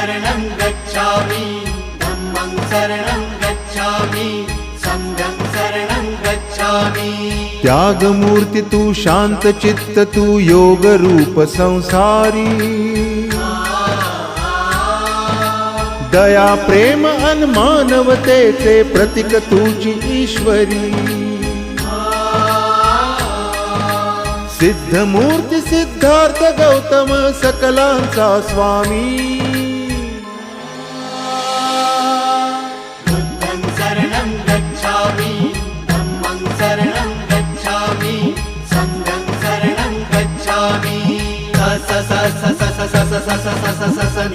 शरणं गच्छामि धम्मं शरणं गच्छामि संघं शरणं गच्छामि। त्यागमूर्ती तू शांत चित्त तू योग रूप संसारी दया प्रेम अन मानवतेचे प्रतीक तुझी ईश्वरी सिद्धमूर्ती सिद्धार्थ गौतम सकलांचा स्वामी बुद्धं शरणं गच्छामि धम्मं शरणं गच्छामि संघं शरणं गच्छामि। स स स स स स स स स स स